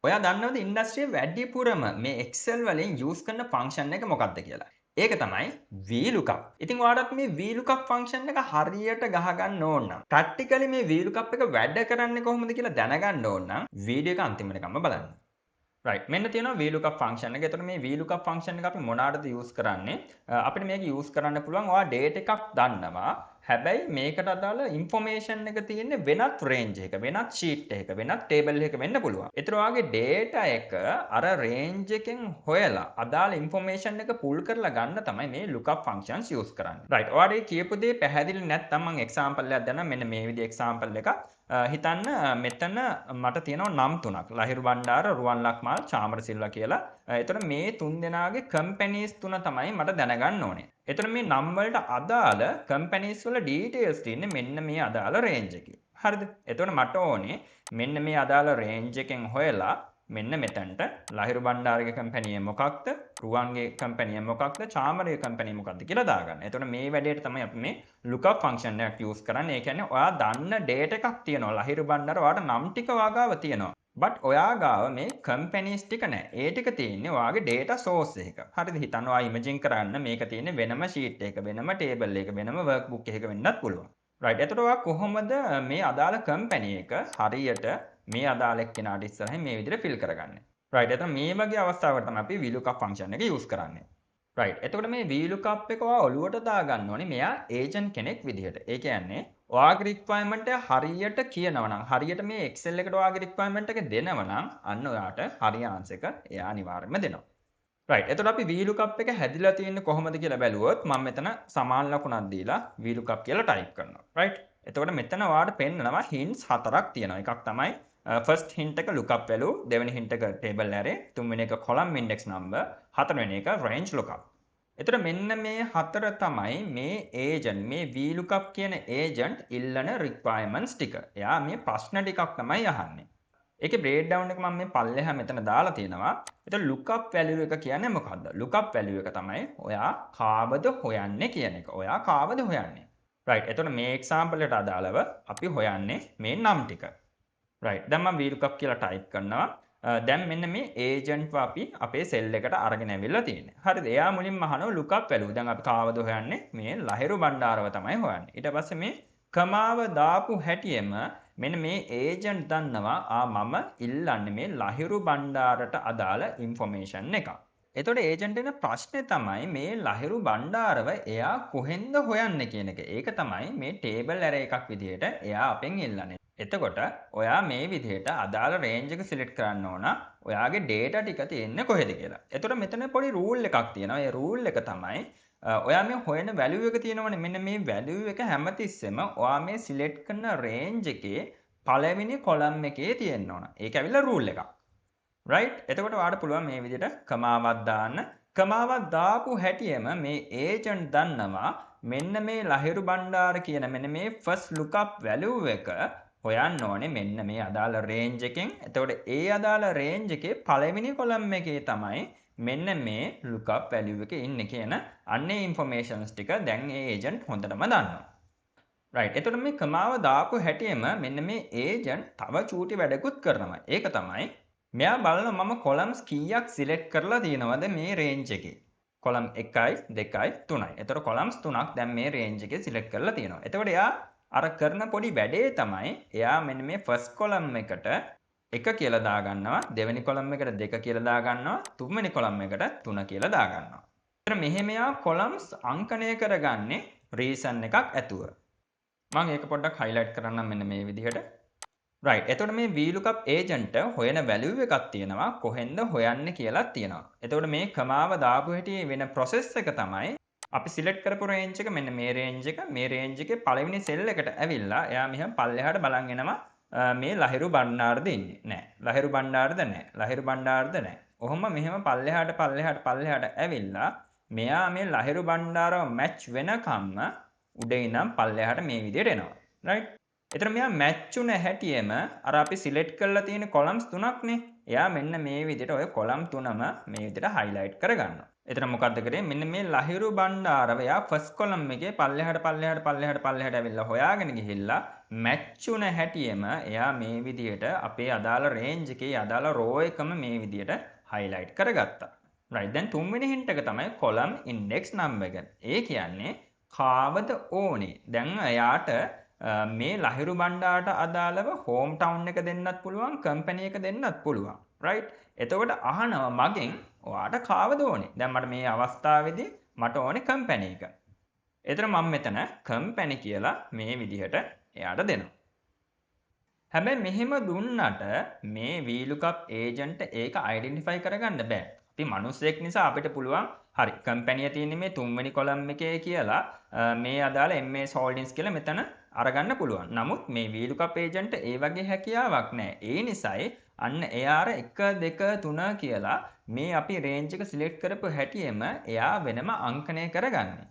ඔයා දන්නවද ඉන්ඩස්ට්‍රියේ වැඩිපුරම මේ Excel වලින් යූස් කරන ෆන්ක්ෂන් එක මොකක්ද කියලා? ඒක තමයි VLOOKUP. ඉතින් ඔයාලට මේ VLOOKUP ෆන්ක්ෂන් එක හරියට ගහගන්න ඕන නම් ප්‍රැක්ටිකලි මේ VLOOKUP එක වැඩ කරන්නේ කොහොමද කියලා දැනගන්න ඕන නම් වීඩියෝ එක අන්තිමටම බලන්න. right මෙන්න තියෙනවා VLOOKUP ෆන්ක්ෂන් එක. එතකොට මේ VLOOKUP ෆන්ක්ෂන් එක අපි මොනවාටද යූස් කරන්නේ? අපිට මේක යූස් කරන්න පුළුවන් ඔයා ඩේටා එකක් දන්නවා. හැබැයි මේකට අදාළ ඉන්ෆෝමේෂන් එක තියෙන්නේ වෙනත් රේන්ජ් එකක, වෙනත් ෂීට් එකක, වෙනත් ටේබල් එකක වෙන්න පුළුවන්. ඒතර ඔයාගේ ඩේටා එක අර රේන්ජ් එකෙන් හොයලා අදාළ ඉන්ෆෝමේෂන් එක පුල් කරලා ගන්න තමයි මේ lookup functions යූස් කරන්නේ. right ඔයාලට කියපු දේ පැහැදිලි නැත්නම් මම එක්සැම්පල් එකක් දෙන්නම්. මෙන්න මේ විදිහේ එක්සැම්පල් එකක්. හිතන්න මෙතන මට තියෙනවා නම් තුනක්. ලහිරු බණ්ඩාර, රුවන් ලක්මාල්, චාමර සිල්වා කියලා. එතකොට මේ තුන් දෙනාගේ කම්පැනිස් තුන තමයි මට දැනගන්න ඕනේ. එතකොට මේ නම් වලට අදාළ කම්පැනිස් වල ඩීටේල්ස් තියෙන්නේ මෙන්න මේ අදාළ රේන්ජ් එකේ. හරිද? එතකොට මට ඕනේ මෙන්න මේ අදාළ රේන්ජ් එකෙන් හොයලා මෙන්න මෙතනට ලහිරු බණ්ඩාරගේ කම්පැනි මොකක්ද, රුවන්ගේ කම්පැනි මොකක්ද, චාමරගේ කම්පැනි මොකක්ද කියලා දාගන්න. එතකොට මේ වැඩේට තමයි අපි මේ lookup function එකක් use කරන්නේ. ඒ කියන්නේ ඔයා දන්න data එකක් තියෙනවා. ලහිරු බණ්ඩාර ඔයාට නම් ටික වාගාව තියෙනවා. but ඔයා ගාව මේ කම්පැනිස් ටික නැහැ. ඒ ටික තියෙන්නේ ඔයාගේ data source එක. හරිද? හිතන්න ඔයා imagine කරන්න මේක තියෙන්නේ වෙනම sheet එකක, වෙනම table එකක, වෙනම workbook එකක වෙන්නත් පුළුවන්. right එතකොට ඔයා කොහොමද මේ අදාළ කම්පැනි එක හරියට මේ අදාළ එක්කෙනාට ඉස්සරහින් මේ විදිහට fill කරගන්නේ? right එතකොට මේ වගේ අවස්ථාවකට තමයි අපි VLOOKUP function එක use කරන්නේ. right එතකොට මේ VLOOKUP එක ඔයා ඔලුවට දාගන්න ඕනේ මෙයා ඒජන්ට් කෙනෙක් විදිහට. ඒ කියන්නේ ඔයාගේ රික්වයර්මන්ට් එක හරියට කියනවා නම් හරියට මේ Excel එකට ඔයාගේ රික්වයර්මන්ට් එක දෙනවා නම් අන්න ඔයාට හරි ආන්සර් එක එයා අනිවාර්යයෙන්ම දෙනවා. right එතකොට අපි VLOOKUP එක හැදිලා තියෙන්නේ කොහොමද කියලා බැලුවොත් මම මෙතන සමාන ලකුණක් දීලා VLOOKUP කියලා ටයිප් කරනවා. right එතකොට මෙතන ඔයාලට පෙන්නනවා hints හතරක් තියෙනවා. එකක් තමයි first hint එක lookup value, දෙවෙනි hint එක table array, තුන්වෙනි එක column index number, හතරවෙනි එක range lookup. එතකොට මෙන්න මේ හතර තමයි මේ ඒජන්ට් මේ VLOOKUP කියන ඒජන්ට් ඉල්ලන requirements ටික. එයා මේ ප්‍රශ්න ටිකක් තමයි අහන්නේ. ඒකේ breakdown එක මම මේ පල්ලෙහා මෙතන දාලා තියෙනවා. එතකොට lookup value එක කියන්නේ මොකද්ද? lookup value එක තමයි ඔයා කාවද හොයන්නේ කියන එක. ඔයා කාවද හොයන්නේ? right එතකොට මේ example එකට අදාළව අපි හොයන්නේ මේ නම් ටික. right දැන් මම VLOOKUP කියලා type කරනවා. දැන් මෙන්න මේ ඒජන්ට්ව අපි අපේ සෙල් එකට අරගෙන ඇවිල්ලා තියෙන්නේ. හරිද? එයා මුලින්ම අහනවා lookup value. දැන් අපි කාවද හොයන්නේ? මේ ලහිරු බණ්ඩාරව තමයි හොයන්නේ. ඊට පස්සේ මේ කමාව දාපු හැටියෙම මෙන්න මේ ඒජන්ට් දන්නවා මම ඉල්ලන්නේ මේ ලහිරු බණ්ඩාරට අදාළ ඉන්ෆෝමේෂන් එකක්. එතකොට ඒජන්ට් එන ප්‍රශ්නේ තමයි මේ ලහිරු බණ්ඩාරව එයා කොහෙන්ද හොයන්නේ කියන එක. ඒක තමයි මේ ටේබල් ඇරේ එකක් විදිහට එයා අපෙන් ඉල්ලන්නේ. එතකොට ඔයා මේ විදිහට අදාළ රේන්ජ් එක සිලෙක්ට් කරන්න ඕන. ඔයාගේ data ටික තියෙන්නේ කොහෙද කියලා. එතකොට මෙතන පොඩි රූල් එකක් තියෙනවා. ඒ රූල් එක තමයි ඔයා මේ හොයන value එක තියෙනවනේ. මෙන්න මේ value එක හැමතිස්සෙම ඔයා මේ සිලෙක්ට් කරන රේන්ජ් එකේ පළවෙනි කොලම් එකේ තියෙන්න ඕන. ඒක ඇවිල්ලා රූල් එකක්. right? එතකොට ඔයාලට පුළුවන් මේ විදිහට කමාවක් දාන්න. කමාවක් දාපු හැටියෙම මේ ඒජන්ට් දන්නවා මෙන්න මේ ලහිරු බණ්ඩාර කියන මෙන්න මේ first lookup value එක හොයන්න ඕනේ මෙන්න මේ අදාළ රේන්ජ් එකෙන්. එතකොට ඒ අදාළ රේන්ජ් එකේ පළවෙනි කොලම් එකේ තමයි මෙන්න මේ lookup value එක ඉන්නේ කියන අන්නේ ඉන්ෆෝමේෂන්ස් ටික දැන් ඒ ඒජන්ට් හොඳටම දන්නවා. right එතකොට මේ කමාව දාපු හැටියෙම මෙන්න මේ ඒජන්ට් තව චූටි වැඩකුත් කරනවා. ඒක තමයි මෙයා බලනවා මම කොලම්ස් කීයක් සිලෙක්ට් කරලා තියෙනවද මේ රේන්ජ් එකේ. කොලම් 1යි 2යි 3යි. එතකොට කොලම්ස් 3ක් දැන් මේ රේන්ජ් එකේ සිලෙක්ට් කරලා තියෙනවා. එතකොට එයා අර කරන පොඩි වැඩේ තමයි එයා මෙන්න මේ ෆස්ට් කොලම් එකට 1 කියලා දාගන්නවා, දෙවෙනි කොලම් එකට 2 කියලා දාගන්නවා, තුන්වෙනි කොලම් එකට 3 කියලා දාගන්නවා. එතන මෙහෙම එයා කොලම්ස් අංකණය කරගන්නේ රීසන් එකක් ඇතුව. මම ඒක පොඩ්ඩක් highlight කරන්නම් මෙන්න මේ විදිහට. right එතකොට මේ VLOOKUP agent හොයන value එකක් තියෙනවා කොහෙන්ද හොයන්නේ කියලා තියෙනවා. එතකොට මේ කමාව දාපු හැටි වෙන process එක තමයි අපි select කරපු range එක මෙන්න මේ range එක එකේ පළවෙනි cell එකට ඇවිල්ලා එයා මෙහෙම පල්ලෙහාට බලන් එනවා මේ ලහිරු බණ්ඩාරද ඉන්නේ නැහැ. ලහිරු බණ්ඩාරද නැහැ. ලහිරු බණ්ඩාරද නැහැ. ඔහොම මෙහෙම පල්ලෙහාට ඇවිල්ලා මෙයා මේ ලහිරු බණ්ඩාරව match වෙනකම්ම උඩේ ඉඳන් පල්ලෙහාට මේ විදිහට එනවා. right එතන මෙයා මැච් වුණ හැටියෙම අර අපි සිලෙක්ට් කරලා තියෙන කොලම්ස් තුනක්නේ. එයා මෙන්න මේ විදිහට ඔය කොලම් තුනම මේ විදිහට highlight කරගන්නවා. එතන මොකද්ද කරේ? මෙන්න මේ ලහිරු බණ්ඩාරව එයා ෆස්ට් කොලම් එකේ පල්ලෙහාට ඇවිල්ලා හොයාගෙන ගිහිල්ලා මැච් වුණ හැටියෙම එයා මේ විදිහට අපේ අදාළ රේන්ජ් එකේ අදාළ රෝ එකම මේ විදිහට highlight කරගත්තා. right දැන් තුන්වෙනි හින්ට් එක තමයි column index number එක. ඒ කියන්නේ කාවද ඕනේ. දැන් එයාට මේ ලහිරු බණ්ඩාරට අදාළව හෝම් ටවුන් එක දෙන්නත් පුළුවන්, කම්පැනි එක දෙන්නත් පුළුවන්. right එතකොට අහනවා මගෙන් ඔයාට කාවද ඕනේ? දැන් මට මේ අවස්ථාවේදී මට ඕනේ කම්පැනි එක. එතන මම මෙතන කම්පැනි කියලා මේ විදිහට එයාට දෙනවා. හැබැයි මෙහෙම දුන්නට මේ VLOOKUP agent ඒක identify කරගන්න බෑ. අපි මිනිස්සෙක් නිසා අපිට පුළුවන් හරි කම්පැනි තියෙන්නේ මේ තුන්වෙනි කොලම් එකේ කියලා මේ අදාළ MS Holdings කියලා මෙතන අරගන්න පුළුවන්. නමුත් මේ VLOOKUP agent ඒ වගේ හැකියාවක් නැහැ. ඒ නිසායි අන්න එයාර 1 2 3 කියලා මේ අපි රේන්ජ් එක සිලෙක්ට් කරපු හැටියෙම එයා වෙනම අංකණය කරගන්නේ.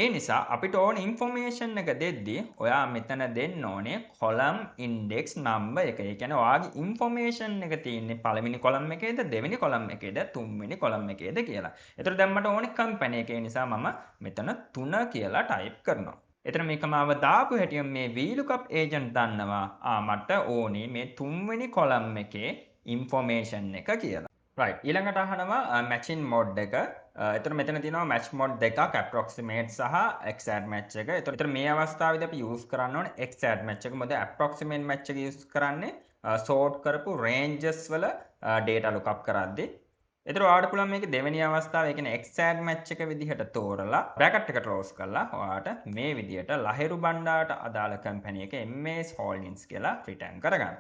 ඒ නිසා අපිට ඕන ඉන්ෆෝමේෂන් එක දෙද්දී ඔයා මෙතන දෙන්න ඕනේ column index number එක. ඒ කියන්නේ ඔයාගේ ඉන්ෆෝමේෂන් එක තියෙන්නේ පළවෙනි කොලම් එකේද දෙවෙනි කොලම් එකේද තුන්වෙනි කොලම් එකේද කියලා. ඒතර දැන් මට ඕනේ කම්පැනි එක. ඒ නිසා මම මෙතන 3 කියලා ටයිප් කරනවා. එතන මේක මාව දාපු හැටියෙන් මේ VLOOKUP agent දන්නවා මට ඕනේ මේ තුන්වෙනි කොලම් එකේ ඉන්ෆෝමේෂන් එක කියලා. right ඊළඟට අහනවා matching mode එක. එතන මෙතන තියෙනවා match mode දෙකක් approximate සහ exact match එක. එතකොට මේ අවස්ථාවේදී අපි use කරන්න ඕනේ exact match එක. මොකද approximate match එක use කරන්නේ sort කරපු ranges වල data lookup කරද්දී. එතකොට ඔයාලට පුළුවන් මේක දෙවෙනි අවස්ථාව ඒ කියන්නේ exact match එක විදිහට තෝරලා bracket එක close කරලා ඔයාලට මේ විදිහට ලහිරු බණ්ඩාරට අදාළ කම්පැනි එක MS Holdings කියලා return කරගන්න.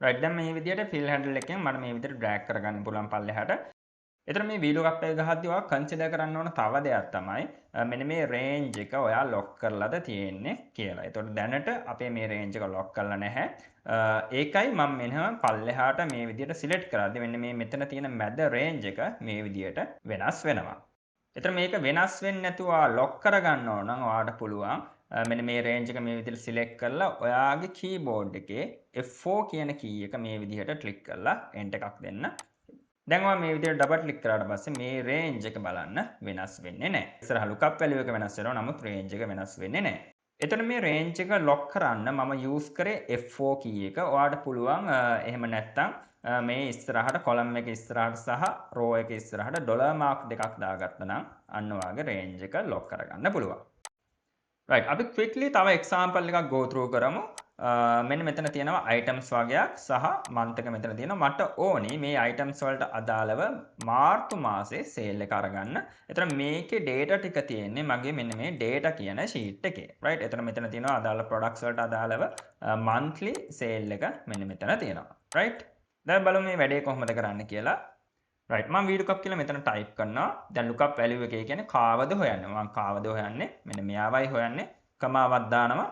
right දැන් මේ විදිහට fill handle එකෙන් මට මේ විදිහට drag කරගන්න පුළුවන් පල්ලෙහාට. එතන මේ VLOOKUP එක ගහද්දී ඔයා කන්සිඩර් කරන්න ඕන තව දෙයක් තමයි මෙන්න මේ රේන්ජ් එක ඔයා ලොක් කරලාද තියෙන්නේ කියලා. ඒතකොට දැනට අපේ මේ රේන්ජ් එක ලොක් කරලා නැහැ. ඒකයි මම මෙන්න පල්ලෙහාට මේ විදිහට සිලෙක්ට් කරද්දී මෙන්න මේ මෙතන තියෙන මැද රේන්ජ් එක මේ විදිහට වෙනස් වෙනවා. එතන මේක වෙනස් වෙන්නේ නැතුව ලොක් කරගන්න ඕන නම් ඔයාට පුළුවන් මෙන්න මේ රේන්ජ් එක මේ විදිහට සිලෙක්ට් කරලා ඔයාගේ කීබෝඩ් එකේ F4 කියන කී එක මේ විදිහට ක්ලික් කරලා enter එකක් දෙන්න. දැන් ඔයා මේ විදිහට ඩබල් ක්ලික් කරාට පස්සේ මේ රේන්ජ් එක බලන්න වෙනස් වෙන්නේ නැහැ. ඉස්සරහ lookup value එක වෙනස් වෙනවා. නමුත් රේන්ජ් එක වෙනස් වෙන්නේ නැහැ. එතන මේ රේන්ජ් එක ලොක් කරන්න මම යූස් කරේ F4 කී එක. ඔයාට පුළුවන් එහෙම නැත්නම් මේ ඉස්සරහට කොලම් එක ඉස්සරහට සහ රෝ එක ඉස්සරහට ඩොලර් මාක් දෙකක් දාගත්තා නම් අන්න ඔයාගේ රේන්ජ් එක ලොක් කරගන්න පුළුවන්. right අපි quickly තව example එකක් go through කරමු. මෙන්න මෙතන තියෙනවා items වගේක් සහ month එක මෙතන තියෙනවා. මට ඕනි මේ items වලට අදාළව මාර්තු මාසේ sale එක අරගන්න. එතන මේකේ data ටික තියෙන්නේ මගේ මෙන්න මේ data කියන sheet එකේ. right එතන මෙතන තියෙනවා අදාළ products වලට අදාළව monthly sale එක මෙන්න මෙතන තියෙනවා. right දැන් බලමු මේ වැඩේ කොහොමද කරන්න කියලා. right මම VLOOKUP කියලා මෙතන type කරනවා. දැන් lookup value එකේ කියන්නේ කාවද හොයන්නේ. මම කාවද හොයන්නේ. මෙන්න මෙයාවයි හොයන්නේ. කමාවක් දානවා.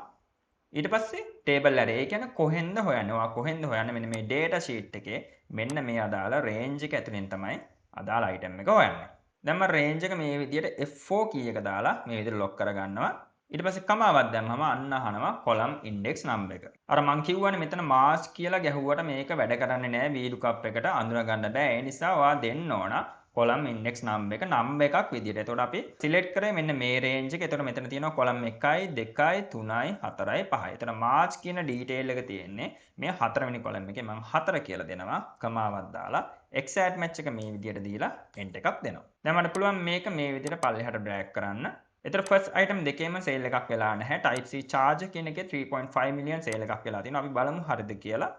ඊට පස්සේ table array ඒ කියන්නේ කොහෙන්ද හොයන්නේ? ඔයා කොහෙන්ද හොයන්නේ? මෙන්න මේ data sheet එකේ මෙන්න මේ අදාළ range එක ඇතුලෙන් තමයි අදාළ item එක හොයන්නේ. දැන් මම range එක මේ විදිහට F4 key එක දාලා මේ විදිහට lock කරගන්නවා. ඊට පස්සේ කමාවක් දැම්මම අන්න අහනවා column index number එක. අර මං කිව්වනේ මෙතන March කියලා ගැහුවට මේක වැඩ කරන්නේ නැහැ VLOOKUP එකට අඳුන ගන්න බෑ. ඒ නිසා ඔයා දෙන්න ඕන column index number එක number එකක් විදිහට. එතකොට අපි select කරේ මෙන්න මේ range එක. එතකොට මෙතන තියෙනවා column 1යි 2යි 3යි 4යි 5යි. එතන March කියන detail එක තියෙන්නේ මේ 4 වෙනි column එකේ. මම 4 කියලා දෙනවා. කමාවක් දාලා exact match එක මේ විදිහට දීලා enter එකක් දෙනවා. දැන් මට පුළුවන් මේක මේ විදිහට පල්ලෙහාට drag කරන්න. එතකොට first item දෙකේම sale එකක් වෙලා නැහැ. type C charge කියන එකේ 3.5 million sale එකක් වෙලා තියෙනවා. අපි බලමු හරිද කියලා.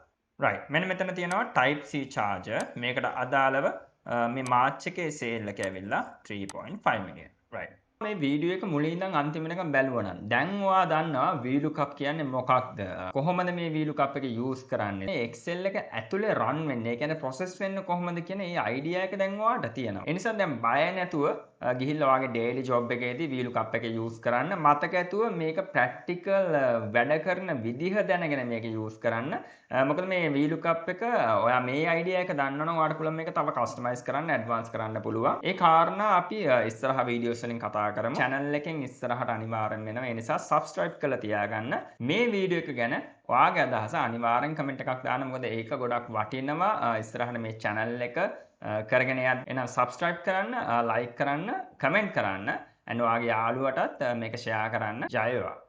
right මෙන්න මෙතන තියෙනවා type C charge මේකට අදාළව මේ මාර්ච් එකේ සේල් එක ඇවිල්ලා 3.5 million. right මේ වීඩියෝ එක මුලින් ඉඳන් අන්තිම වෙනකම් බැලුවා නම් දැන් ඔයා දන්නවා VLOOKUP කියන්නේ මොකක්ද? කොහොමද මේ VLOOKUP එක යූස් කරන්නේ? මේ Excel එක ඇතුලේ run වෙන්නේ. ඒ කියන්නේ process වෙන්නේ කොහොමද කියන මේ idea එක දැන් ඔයාට තියෙනවා. ඒ නිසා දැන් බය නැතුව ගිහිල්ලා ඔයාගේ daily job එකේදී VLOOKUP එක යූස් කරන්න. මතක ඇතුව මේක practical වැඩ කරන විදිහ දැනගෙන මේක යූස් කරන්න. මොකද මේ VLOOKUP එක ඔයා මේ idea එක දන්නවනම් ඔයාට පුළුවන් මේක තව customize කරන්න, advance කරන්න පුළුවන්. ඒ කාරණා අපි ඉස්සරහ videos වලින් කතා කරමු. channel එකෙන් ඉස්සරහට අනිවාර්යෙන් වෙනවා. ඒ නිසා subscribe කරලා තියාගන්න. මේ වීඩියෝ එක ගැන ඔයාගේ අදහස අනිවාර්යෙන් comment එකක් දාන්න. මොකද ඒක ගොඩක් වටිනවා ඉස්සරහට මේ channel එක කරගෙන යන්න. එහෙනම් සබ්ස්ක්‍රයිබ් කරන්න, ලයික් කරන්න, කමෙන්ට් කරන්න, and ඔයාගේ යාළුවටත් මේක ෂෙයා කරන්න. ජය වේවා.